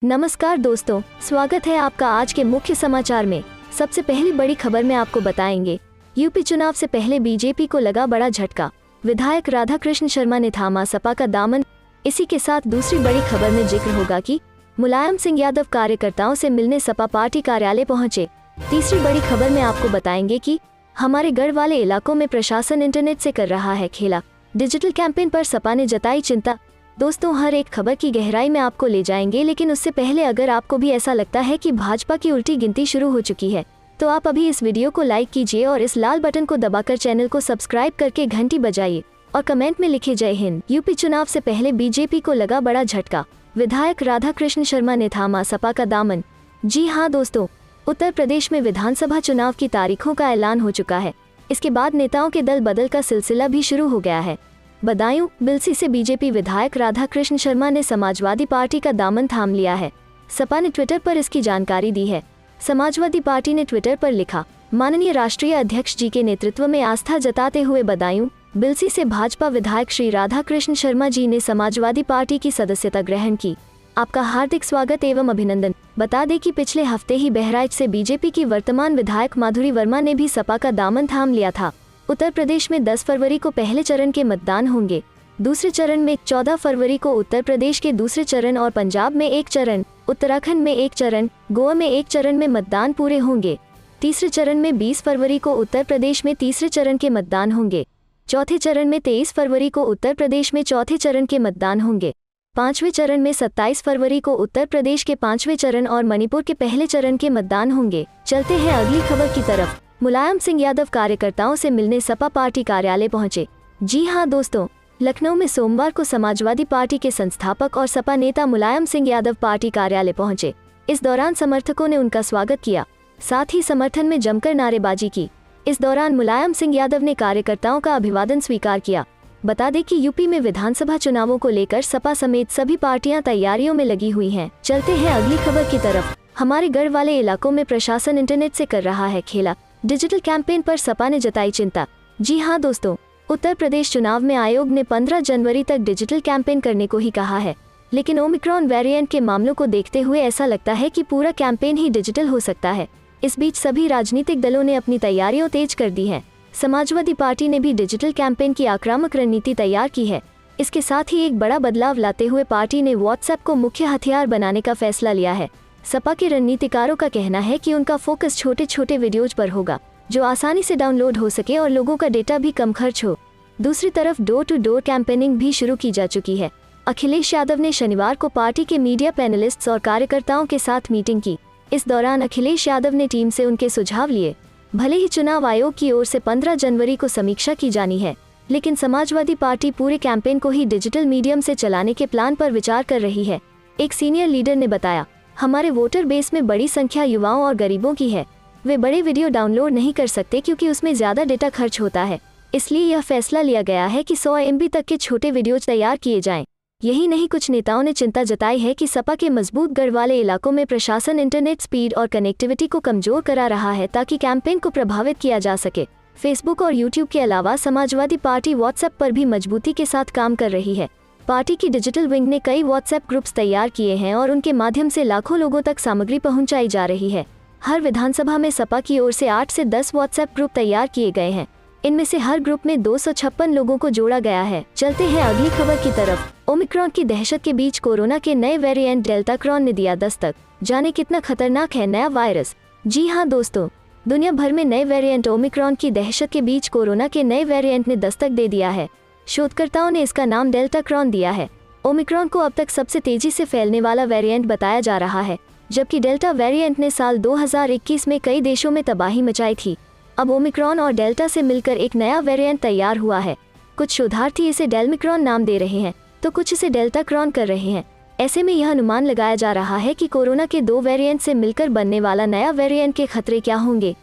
नमस्कार दोस्तों, स्वागत है आपका आज के मुख्य समाचार में। सबसे पहली बड़ी खबर में आपको बताएंगे, यूपी चुनाव से पहले बीजेपी को लगा बड़ा झटका, विधायक राधाकृष्ण शर्मा ने थामा सपा का दामन। इसी के साथ दूसरी बड़ी खबर में जिक्र होगा कि मुलायम सिंह यादव कार्यकर्ताओं से मिलने सपा पार्टी कार्यालय पहुंचे। तीसरी बड़ी खबर में आपको बताएंगे कि हमारे गढ़ वाले इलाकों में प्रशासन इंटरनेट से कर रहा है खेला, डिजिटल कैंपेन पर सपा ने जताई चिंता। दोस्तों, हर एक खबर की गहराई में आपको ले जाएंगे, लेकिन उससे पहले अगर आपको भी ऐसा लगता है कि भाजपा की उल्टी गिनती शुरू हो चुकी है, तो आप अभी इस वीडियो को लाइक कीजिए और इस लाल बटन को दबाकर चैनल को सब्सक्राइब करके घंटी बजाइए और कमेंट में लिखे जय हिंद। यूपी चुनाव से पहले बीजेपी को लगा बड़ा झटका, विधायक राधाकृष्ण शर्मा ने थामा सपा का दामन। जी हाँ दोस्तों, उत्तर प्रदेश में विधानसभा चुनाव की तारीखों का ऐलान हो चुका है। इसके बाद नेताओं के दल बदल का सिलसिला भी शुरू हो गया है। बदायूं बिलसी से बीजेपी विधायक राधाकृष्ण शर्मा ने समाजवादी पार्टी का दामन थाम लिया है। सपा ने ट्विटर पर इसकी जानकारी दी है। समाजवादी पार्टी ने ट्विटर पर लिखा, माननीय राष्ट्रीय अध्यक्ष जी के नेतृत्व में आस्था जताते हुए बदायूं बिलसी से भाजपा विधायक श्री राधाकृष्ण शर्मा जी ने समाजवादी पार्टी की सदस्यता ग्रहण की। आपका हार्दिक स्वागत एवं अभिनंदन। बता दें कि पिछले हफ्ते ही बहराइच से बीजेपी की वर्तमान विधायक माधुरी वर्मा ने भी सपा का दामन थाम लिया था। उत्तर प्रदेश में 10 फरवरी को पहले चरण के मतदान होंगे। दूसरे चरण में 14 फरवरी को उत्तर प्रदेश के दूसरे चरण और पंजाब में 1 चरण, उत्तराखंड में 1 चरण, गोवा में 1 चरण में मतदान पूरे होंगे। तीसरे चरण में 20 फरवरी को उत्तर प्रदेश में तीसरे चरण के मतदान होंगे। चौथे चरण में 23 फरवरी को उत्तर प्रदेश में चौथे चरण के मतदान होंगे। पांचवें चरण में 27 फरवरी को उत्तर प्रदेश के पांचवें चरण और मणिपुर के पहले चरण के मतदान होंगे। चलते हैं अगली खबर की तरफ। मुलायम सिंह यादव कार्यकर्ताओं से मिलने सपा पार्टी कार्यालय पहुंचे। जी हां दोस्तों, लखनऊ में सोमवार को समाजवादी पार्टी के संस्थापक और सपा नेता मुलायम सिंह यादव पार्टी कार्यालय पहुंचे। इस दौरान समर्थकों ने उनका स्वागत किया, साथ ही समर्थन में जमकर नारेबाजी की। इस दौरान मुलायम सिंह यादव ने कार्यकर्ताओं का अभिवादन स्वीकार किया। बता दें कि यूपी में विधानसभा चुनावों को लेकर सपा समेत सभी पार्टियां तैयारियों में लगी हुई हैं। चलते हैं अगली खबर की तरफ। हमारे गढ़ वाले इलाकों में प्रशासन इंटरनेट से कर रहा है खेला, डिजिटल कैंपेन पर सपा ने जताई चिंता। जी हां दोस्तों, उत्तर प्रदेश चुनाव में आयोग ने 15 जनवरी तक डिजिटल कैंपेन करने को ही कहा है, लेकिन ओमिक्रॉन वेरिएंट के मामलों को देखते हुए ऐसा लगता है कि पूरा कैंपेन ही डिजिटल हो सकता है। इस बीच सभी राजनीतिक दलों ने अपनी तैयारियों तेज कर दी है। समाजवादी पार्टी ने भी डिजिटल कैंपेन की आक्रामक रणनीति तैयार की है। इसके साथ ही एक बड़ा बदलाव लाते हुए पार्टी ने व्हाट्सएप को मुख्य हथियार बनाने का फैसला लिया है। सपा के रणनीतिकारों का कहना है कि उनका फोकस छोटे छोटे वीडियोज पर होगा, जो आसानी से डाउनलोड हो सके और लोगों का डेटा भी कम खर्च हो। दूसरी तरफ डोर टू डोर कैंपेनिंग भी शुरू की जा चुकी है। अखिलेश यादव ने शनिवार को पार्टी के मीडिया पैनलिस्ट्स और कार्यकर्ताओं के साथ मीटिंग की। इस दौरान अखिलेश यादव ने टीम से उनके सुझाव लिए। भले ही चुनाव आयोग की ओर से 15 जनवरी को समीक्षा की जानी है, लेकिन समाजवादी पार्टी पूरे कैंपेन को ही डिजिटल मीडियम से चलाने के प्लान पर विचार कर रही है। एक सीनियर लीडर ने बताया, हमारे वोटर बेस में बड़ी संख्या युवाओं और गरीबों की है। वे बड़े वीडियो डाउनलोड नहीं कर सकते क्योंकि उसमें ज़्यादा डेटा खर्च होता है। इसलिए यह फैसला लिया गया है कि 100 MB तक के छोटे वीडियोज तैयार किए जाएं। यही नहीं, कुछ नेताओं ने चिंता जताई है कि सपा के मजबूत गढ़ वाले इलाकों में प्रशासन इंटरनेट स्पीड और कनेक्टिविटी को कमजोर करा रहा है ताकि कैंपेन को प्रभावित किया जा सके। फेसबुक और यूट्यूब के अलावा समाजवादी पार्टी व्हाट्सएप पर भी मजबूती के साथ काम कर रही है। पार्टी की डिजिटल विंग ने कई व्हाट्सएप ग्रुप्स तैयार किए हैं और उनके माध्यम से लाखों लोगों तक सामग्री पहुंचाई जा रही है। हर विधानसभा में सपा की ओर से 8 से 10 व्हाट्सएप ग्रुप तैयार किए गए हैं। इनमें से हर ग्रुप में 256 लोगों को जोड़ा गया है। चलते हैं अगली खबर की तरफ। ओमिक्रॉन की दहशत के बीच कोरोना के नए वेरिएंट डेल्टा क्रॉन ने दिया दस्तक। जाने कितना खतरनाक है नया वायरस। जी हां दोस्तों, दुनिया भर में नए वेरिएंट ओमिक्रॉन की दहशत के बीच कोरोना के नए वेरिएंट ने दस्तक दे दिया है। शोधकर्ताओं ने इसका नाम डेल्टा क्रॉन दिया है। ओमिक्रॉन को अब तक सबसे तेजी से फैलने वाला वेरिएंट बताया जा रहा है, जबकि डेल्टा वेरिएंट ने साल 2021 में कई देशों में तबाही मचाई थी। अब ओमिक्रॉन और डेल्टा से मिलकर एक नया वेरिएंट तैयार हुआ है। कुछ शोधार्थी इसे डेल्मिक्रॉन नाम दे रहे हैं, तो कुछ इसे डेल्टा क्रॉन कर रहे हैं। ऐसे में यह अनुमान लगाया जा रहा है कि कोरोना के 2 वेरिएंट से मिलकर बनने वाला नया वेरिएंट के खतरे क्या होंगे।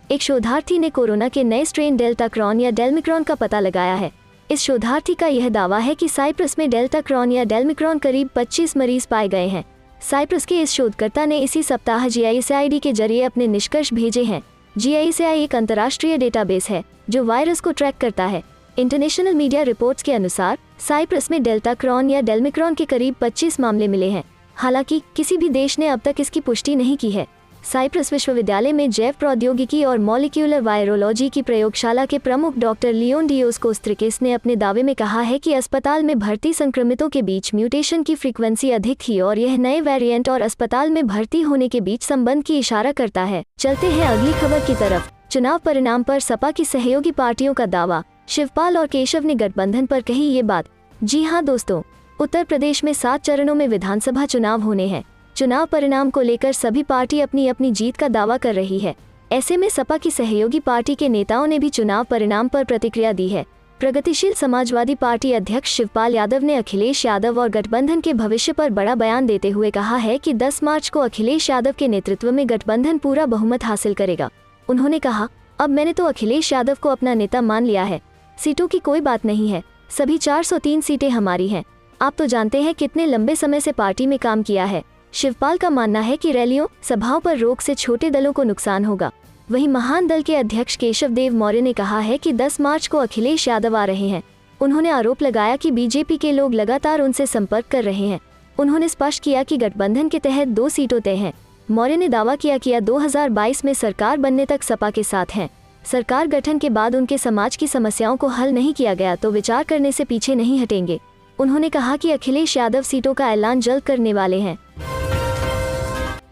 एक शोधार्थी ने कोरोना के नए स्ट्रेन डेल्टा क्रॉन या डेल्मिक्रॉन का पता लगाया है। इस शोधार्थी का यह दावा है कि साइप्रस में डेल्टा क्रॉन या डेल्मिक्रॉन करीब 25 मरीज पाए गए हैं। साइप्रस के इस शोधकर्ता ने इसी सप्ताह GISAID के जरिए अपने निष्कर्ष भेजे हैं। GISAI एक अंतर्राष्ट्रीय डेटाबेस है जो वायरस को ट्रैक करता है। इंटरनेशनल मीडिया रिपोर्ट्स के अनुसार साइप्रस में डेल्टा क्रॉन या डेल्मिक्रॉन के करीब 25 मामले मिले हैं। हालांकि किसी भी देश ने अब तक इसकी पुष्टि नहीं की है। साइप्रस विश्वविद्यालय में जैव प्रौद्योगिकी और मॉलिक्यूलर वायरोलॉजी की प्रयोगशाला के प्रमुख डॉक्टर लियोन डियोस्कोस्त्रिकिस ने अपने दावे में कहा है कि अस्पताल में भर्ती संक्रमितों के बीच म्यूटेशन की फ्रीक्वेंसी अधिक थी और यह नए वेरिएंट और अस्पताल में भर्ती होने के बीच संबंध की इशारा करता है। चलते हैं अगली खबर की तरफ। चुनाव परिणाम पर सपा की सहयोगी पार्टियों का दावा। शिवपाल और केशव ने गठबंधन पर कही ये बात। जी हाँ दोस्तों, उत्तर प्रदेश में 7 चरणों में विधानसभा चुनाव होने हैं। चुनाव परिणाम को लेकर सभी पार्टी अपनी अपनी जीत का दावा कर रही है। ऐसे में सपा की सहयोगी पार्टी के नेताओं ने भी चुनाव परिणाम पर प्रतिक्रिया दी है। प्रगतिशील समाजवादी पार्टी अध्यक्ष शिवपाल यादव ने अखिलेश यादव और गठबंधन के भविष्य पर बड़ा बयान देते हुए कहा है कि 10 मार्च को अखिलेश यादव के नेतृत्व में गठबंधन पूरा बहुमत हासिल करेगा। उन्होंने कहा, अब मैंने तो अखिलेश यादव को अपना नेता मान लिया है। सीटों की कोई बात नहीं है, सभी 403 सीटें हमारी हैं। आप तो जानते हैं कितने लंबे समय से पार्टी में काम किया है। शिवपाल का मानना है कि रैलियों सभाओं पर रोक से छोटे दलों को नुकसान होगा। वहीं महान दल के अध्यक्ष केशव देव मौर्य ने कहा है कि 10 मार्च को अखिलेश यादव आ रहे हैं। उन्होंने आरोप लगाया कि बीजेपी के लोग लगातार उनसे संपर्क कर रहे हैं। उन्होंने स्पष्ट किया कि गठबंधन के तहत 2 सीटों तय हैं। मौर्य ने दावा किया कि 2022 में सरकार बनने तक सपा के साथ हैं। सरकार गठन के बाद उनके समाज की समस्याओं को हल नहीं किया गया तो विचार करने से पीछे नहीं हटेंगे। उन्होंने कहा कि अखिलेश यादव सीटों का ऐलान जल्द करने वाले हैं।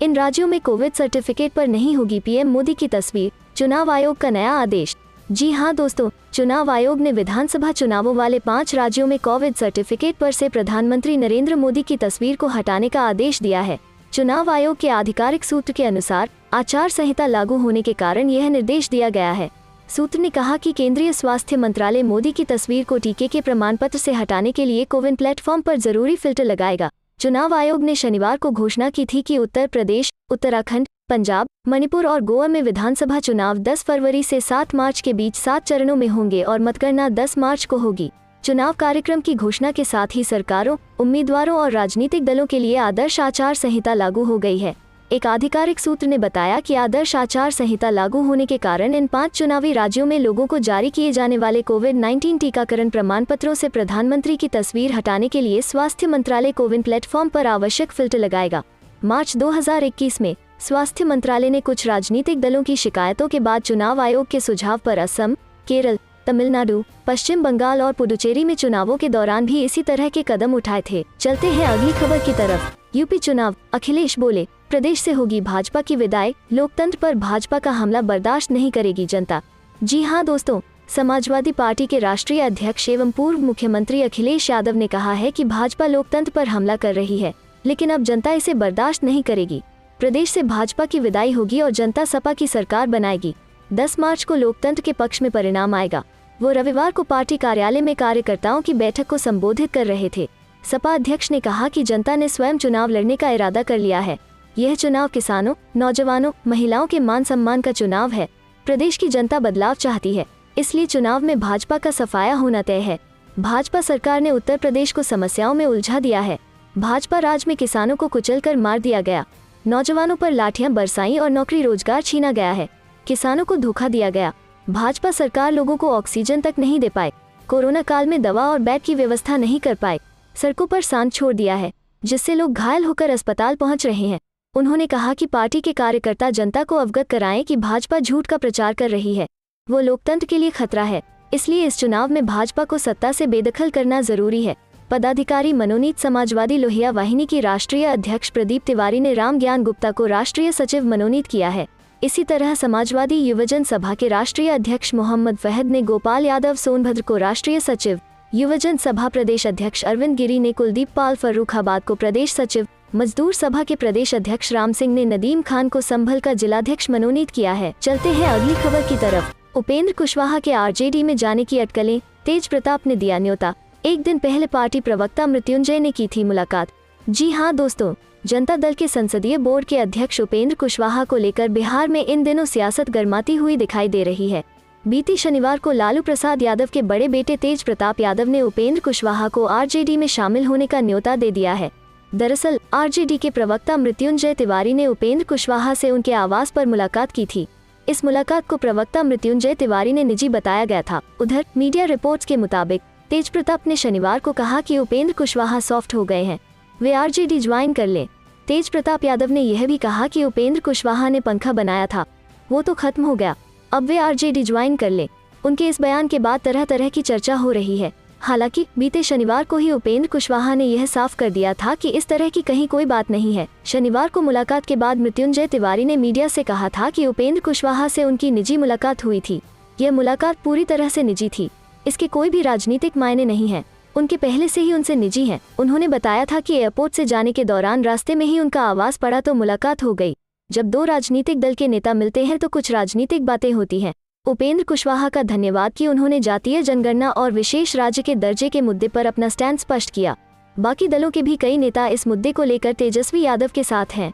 इन राज्यों में कोविड सर्टिफिकेट पर नहीं होगी पीएम मोदी की तस्वीर। चुनाव आयोग का नया आदेश। जी हां दोस्तों, चुनाव आयोग ने विधानसभा चुनावों वाले 5 राज्यों में कोविड सर्टिफिकेट पर से प्रधानमंत्री नरेंद्र मोदी की तस्वीर को हटाने का आदेश दिया है। चुनाव आयोग के आधिकारिक सूत्र के अनुसार आचार संहिता लागू होने के कारण यह निर्देश दिया गया है। सूत्र ने कहा कि केंद्रीय स्वास्थ्य मंत्रालय मोदी की तस्वीर को टीके के प्रमाण पत्र से हटाने के लिए कोविन प्लेटफॉर्म पर जरूरी फिल्टर लगाएगा। चुनाव आयोग ने शनिवार को घोषणा की थी कि उत्तर प्रदेश, उत्तराखंड, पंजाब, मणिपुर और गोवा में विधानसभा चुनाव 10 फरवरी से 7 मार्च के बीच 7 चरणों में होंगे और मतगणना 10 मार्च को होगी। चुनाव कार्यक्रम की घोषणा के साथ ही सरकारों, उम्मीदवारों और राजनीतिक दलों के लिए आदर्श आचार संहिता लागू हो गई है। एक आधिकारिक सूत्र ने बताया कि आदर्श आचार संहिता लागू होने के कारण इन 5 चुनावी राज्यों में लोगों को जारी किए जाने वाले कोविड-19 टीकाकरण प्रमाण पत्रों से प्रधानमंत्री की तस्वीर हटाने के लिए स्वास्थ्य मंत्रालय कोविन प्लेटफॉर्म पर आवश्यक फिल्टर लगाएगा। मार्च 2021 में स्वास्थ्य मंत्रालय ने कुछ राजनीतिक दलों की शिकायतों के बाद चुनाव आयोग के सुझाव पर असम, केरल, तमिलनाडु, पश्चिम बंगाल और पुडुचेरी में चुनावों के दौरान भी इसी तरह के कदम उठाए थे। चलते हैं अगली खबर की तरफ। यूपी चुनाव। अखिलेश बोले, प्रदेश से होगी भाजपा की विदाई, लोकतंत्र पर भाजपा का हमला बर्दाश्त नहीं करेगी जनता। जी हां दोस्तों, समाजवादी पार्टी के राष्ट्रीय अध्यक्ष एवं पूर्व मुख्यमंत्री अखिलेश यादव ने कहा है कि भाजपा लोकतंत्र पर हमला कर रही है, लेकिन अब जनता इसे बर्दाश्त नहीं करेगी। प्रदेश से भाजपा की विदाई होगी और जनता सपा की सरकार बनाएगी। 10 मार्च को लोकतंत्र के पक्ष में परिणाम आएगा। वो रविवार को पार्टी कार्यालय में कार्यकर्ताओं की बैठक को संबोधित कर रहे थे। सपा अध्यक्ष ने कहा कि जनता ने स्वयं चुनाव लड़ने का इरादा कर लिया है। यह चुनाव किसानों, नौजवानों, महिलाओं के मान सम्मान का चुनाव है। प्रदेश की जनता बदलाव चाहती है, इसलिए चुनाव में भाजपा का सफाया होना तय है। भाजपा सरकार ने उत्तर प्रदेश को समस्याओं में उलझा दिया है। भाजपा राज में किसानों को कुचलकर मार दिया गया, नौजवानों पर लाठियां बरसाई और नौकरी रोजगार छीना गया है। किसानों को धोखा दिया गया। भाजपा सरकार लोगों को ऑक्सीजन तक नहीं दे पाए। कोरोना काल में दवा और बेड की व्यवस्था नहीं कर पाए। सड़कों पर सांड छोड़ दिया है, जिससे लोग घायल होकर अस्पताल पहुंच रहे हैं। उन्होंने कहा कि पार्टी के कार्यकर्ता जनता को अवगत कराएं कि भाजपा झूठ का प्रचार कर रही है, वो लोकतंत्र के लिए खतरा है। इसलिए इस चुनाव में भाजपा को सत्ता से बेदखल करना जरूरी है। पदाधिकारी मनोनीत समाजवादी लोहिया वाहिनी की राष्ट्रीय अध्यक्ष प्रदीप तिवारी ने राम ज्ञान गुप्ता को राष्ट्रीय सचिव मनोनीत किया है। इसी तरह समाजवादी युवजन सभा के राष्ट्रीय अध्यक्ष मोहम्मद फहद ने गोपाल यादव सोनभद्र को राष्ट्रीय सचिव, युवजन सभा प्रदेश अध्यक्ष अरविंद गिरी ने कुलदीप पाल फर्रुखाबाद को प्रदेश सचिव, मजदूर सभा के प्रदेश अध्यक्ष राम सिंह ने नदीम खान को संभल का जिलाध्यक्ष मनोनीत किया है। चलते हैं अगली खबर की तरफ। उपेंद्र कुशवाहा के आरजेडी में जाने की अटकलें, तेज प्रताप ने दिया न्योता। एक दिन पहले पार्टी प्रवक्ता मृत्युंजय ने की थी मुलाकात। जी हां दोस्तों, जनता दल के संसदीय बोर्ड के अध्यक्ष उपेंद्र कुशवाहा को लेकर बिहार में इन दिनों सियासत गर्माती हुई दिखाई दे रही है। बीती शनिवार को लालू प्रसाद यादव के बड़े बेटे तेज प्रताप यादव ने उपेंद्र कुशवाहा को आरजेडी में शामिल होने का न्योता दे दिया है। दरअसल आरजेडी के प्रवक्ता मृत्युंजय तिवारी ने उपेंद्र कुशवाहा से उनके आवास पर मुलाकात की थी। इस मुलाकात को प्रवक्ता मृत्युंजय तिवारी ने निजी बताया गया था। उधर मीडिया रिपोर्ट्स के मुताबिक तेज प्रताप ने शनिवार को कहा कि उपेंद्र कुशवाहा सॉफ्ट हो गए हैं। वे आरजेडी ज्वाइन कर लें। तेज प्रताप यादव ने यह भी कहा कि उपेंद्र कुशवाहा ने पंखा बनाया था, वो तो खत्म हो गया, अब वे आरजेडी ज्वाइन कर लें। उनके इस बयान के बाद तरह तरह की चर्चा हो रही है। हालांकि बीते शनिवार को ही उपेंद्र कुशवाहा ने यह साफ कर दिया था कि इस तरह की कहीं कोई बात नहीं है। शनिवार को मुलाकात के बाद मृत्युंजय तिवारी ने मीडिया से कहा था कि उपेंद्र कुशवाहा से उनकी निजी मुलाकात हुई थी। यह मुलाकात पूरी तरह से निजी थी, इसके कोई भी राजनीतिक मायने नहीं है, उनके पहले से ही उनसे निजी हैं। उन्होंने बताया था कि एयरपोर्ट से जाने के दौरान रास्ते में ही उनका आवाज पड़ा तो मुलाकात हो गई। जब दो राजनीतिक दल के नेता मिलते हैं तो कुछ राजनीतिक बातें होती हैं। उपेंद्र कुशवाहा का धन्यवाद कि उन्होंने जातीय जनगणना और विशेष राज्य के दर्जे के मुद्दे पर अपना स्टैंड स्पष्ट किया। बाकी दलों के भी कई नेता इस मुद्दे को लेकर तेजस्वी यादव के साथ हैं।